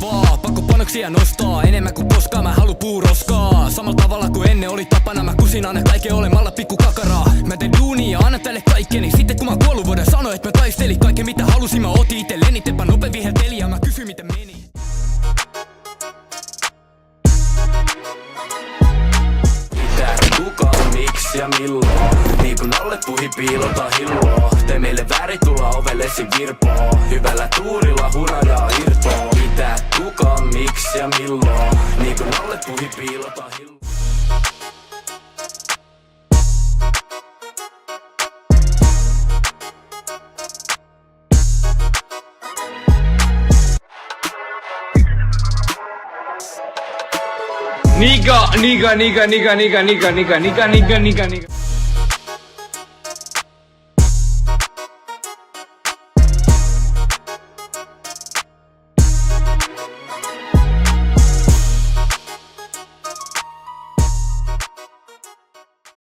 kasvaa. Pakko panoksia nostaa, enemmän kuin koskaan mä halu puuroskaa. Samalla tavalla kuin ennen oli tapana, mä kusin aina kaiken olemalla pikku kakaraa. Mä teen duunia, annan tälle kaikkeni. Sitten kun mä kuollut voidaan sanoa, että mä taistelin kaiken mitä halusin. Mä otin itelleni, teepä nope vihelteli ja mä kysyin miten meni. Kuka, miksi ja milloin? Niin kun alle puhi piilota hilloa. Tee meille väri tulla ovellesi virpoo. Hyvällä tuurilla hunajaa irtoo. Mitä, kuka, miksi ja milloin? Niin kun alle puhi piilota hilloa. Nigga.